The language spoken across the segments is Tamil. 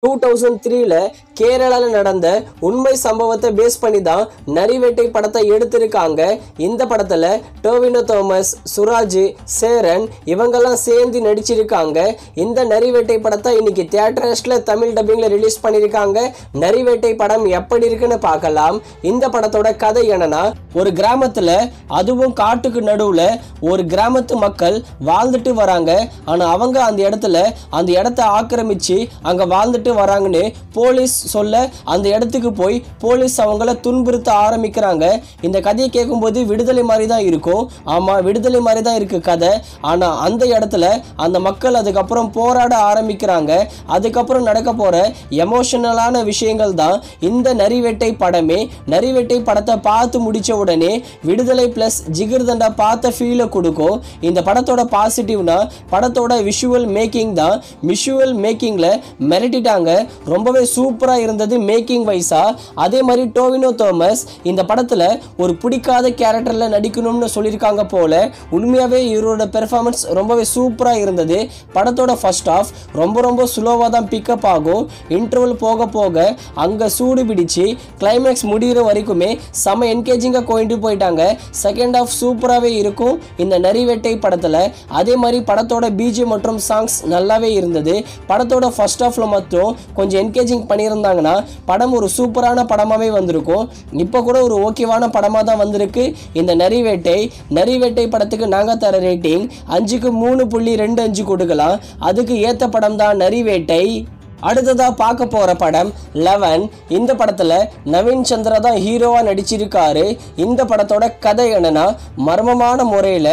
2003ல கேரளால நடந்த உண்மை சம்பவத்தை பேஸ் பண்ணி தான் நரிவேட்டை படத்தை எடுத்திருக்காங்க. இந்த படத்துல டோவினோ தோமஸ், சுராஜ், சேரன் இவங்கெல்லாம் சேர்ந்து நடிச்சிருக்காங்க. இந்த நரிவேட்டை படத்தை இன்னைக்கு தியேட்டர்ஸ்ல தமிழ் டப்பிங்ல ரிலீஸ் பண்ணிருக்காங்க. நரிவேட்டை படம் எப்படி இருக்குன்னு பார்க்கலாம். இந்த படத்தோட கதை என்னன்னா, ஒரு கிராமத்துல, அதுவும் காட்டுக்கு நடுவுல ஒரு கிராமத்து மக்கள் வாழ்ந்துட்டு வராங்க. ஆனா அவங்க அந்த இடத்தை ஆக்கிரமிச்சு அங்க வாழ்ந்துட்டு வராங்கன்னு போலீஸ் சொல்ல அந்த இடத்துக்கு போய் போலீஸ் அவங்கள துன்புறுத்த ஆரம்பிக்கிறாங்க. இந்த கதையை கேட்கும்போது விடுதலை மாதிரி தான் இருக்கும். ஆமா, விடுதலை மாதிரி தான் இருக்கு கதை. ஆனா அந்த இடத்துல அந்த மக்கள் அதுக்கப்புறம் போராட ஆரம்பிக்கிறாங்க. அதுக்கப்புறம் நடக்க போற எமோஷனலான விஷயங்கள் தான் இந்த நரிவேட்டை படமே. நரிவேட்டை படத்தை பார்த்து முடிச்ச உடனே விடுதலை பிளஸ் ஜிகிர்தண்டா பார்த்த ஃபீலை கொடுக்கும். இந்த படத்தோட பாசிட்டிவ்னா படத்தோட விஷுவல் மேக்கிங் தான். விஷுவல் மேக்கிங்ல மிரட்டிட்டாங்க. ரொம்பவே சூப்பரா இருந்தது மேக்கிங் வைஸா. அதே மாதிரி டோவினோ தோமஸ் இந்த படத்துல ஒரு பிடிக்காத கேரக்டர்ல நடிக்கணும்னு சொல்லியிருக்காங்க போல. உண்மையாவே இவரோட பெர்ஃபார்மன்ஸ் ரொம்பவே சூப்பரா இருந்தது. படத்தோட ஃபர்ஸ்ட் ஹாஃப் ரொம்ப ஸ்லோவா தான் பிக்கப் ஆகும். இன்டர்வல் போக போக அங்க சூடு பிடிச்சு கிளைமேக்ஸ் முடிகிற வரைக்குமே செம என்கேஜிங்கா கொண்டு போயிட்டாங்க. செகண்ட் ஹாஃப் சூப்பராகவே இருக்கும் இந்த நரிவேட்டை படத்துல. அதே மாதிரி படத்தோட பிஜிஎம் மற்றும் சாங்ஸ் நல்லாவே இருந்தது. படத்தோட ஃபர்ஸ்ட் ஹாஃப்ல மட்டும் கொஞ்சம் என்கேஜிங் பண்ணியிருந்தாங்கன்னா படம் ஒரு சூப்பரான படமாவே வந்திருக்கும். இப்போ கூட ஒரு ஓகேவான படமாக தான் வந்திருக்கு இந்த நரிவேட்டை படத்துக்கு நாங்கள் தர ரேட்டிங் 5க்கு 3.25 கொடுக்கலாம். அதுக்கு ஏற்ற படம் தான் நரிவேட்டை. அடுத்ததா பார்க்க போற படம் 11. இந்த படத்துல நவீன் சந்திரா தான் ஹீரோவா நடிச்சிருக்காரு. இந்த படத்தோட கதை என்னன்னா, மர்மமான முறையில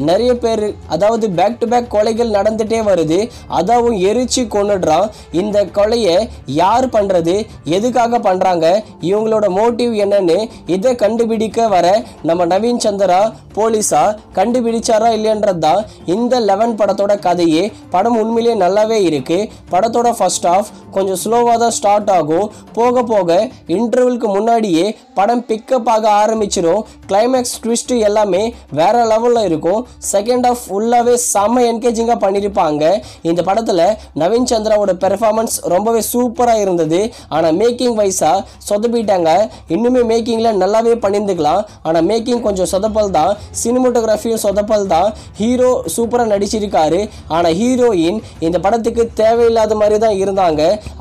நிறைய பேர், அதாவது பேக் டு பேக் கொலைகள் நடந்துட்டே வருது. அதாவது எரிச்சு கொன்னுடுறான். இந்த கொலையை யார் பண்றது, எதுக்காக பண்றாங்க, இவங்களோட மோட்டிவ் என்னன்னு இதை கண்டுபிடிக்க வர நம்ம நவீன் சந்திரா போலீஸா கண்டுபிடிச்சாரா இல்லையன்றது தான் இந்த 11 படத்தோட கதையே. படம் உண்மையிலேயே நல்லாவே இருக்கு. படத்தோட ஃபர்ஸ்ட் ஹாஃப் கொஞ்சம் ஸ்லோவாக தான் ஸ்டார்ட் ஆகும். போக போக இன்டர்வலுக்கு முன்னாடியே படம் பிக்கப் ஆக ஆரம்பிச்சிடும். கிளைமேக்ஸ் ட்விஸ்ட் எல்லாமே வேற லெவலில் இருக்கும். செகண்ட் ஹாஃப் ஃபுல்லாகவே செம்ம என்கேஜிங்காக பண்ணியிருப்பாங்க. இந்த படத்தில் நவீன் சந்திராவோட பெர்ஃபார்மன்ஸ் ரொம்பவே சூப்பராக இருந்தது. ஆனால் மேக்கிங் வைஸாக சொதப்பிட்டாங்க. இன்னுமே மேக்கிங்கில் நல்லாவே பண்ணியிருந்துக்கலாம். ஆனால் மேக்கிங் கொஞ்சம் சொதப்பல் தான். சினிமோட்டோகிராஃபியும் சொதப்பல் தான். ஹீரோ சூப்பராக நடிச்சிருக்காரு. ஆனால் ஹீரோயின் இந்த படத்துக்கு தேவையில்லாத மாதிரி தான் இருந்தாங்க.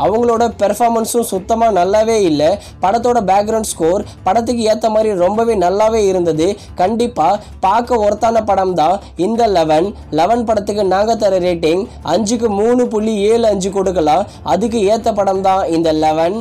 அவங்களோட பெர்ஃபார்மன்ஸும் சுத்தமாக நல்லாவே இல்லை. படத்தோட பேக்ரவுண்ட் ஸ்கோர் படத்துக்கு ஏற்ற மாதிரி ரொம்பவே நல்லாவே இருந்தது. கண்டிப்பாக பார்க்க ஒர்த்தான படம் தான் இந்த 11 படத்துக்கு நாங்கள் தர ரேட்டிங் 5க்கு 3.75 கொடுக்கலாம். அதுக்கு ஏற்ற படம் தான் இந்த 11.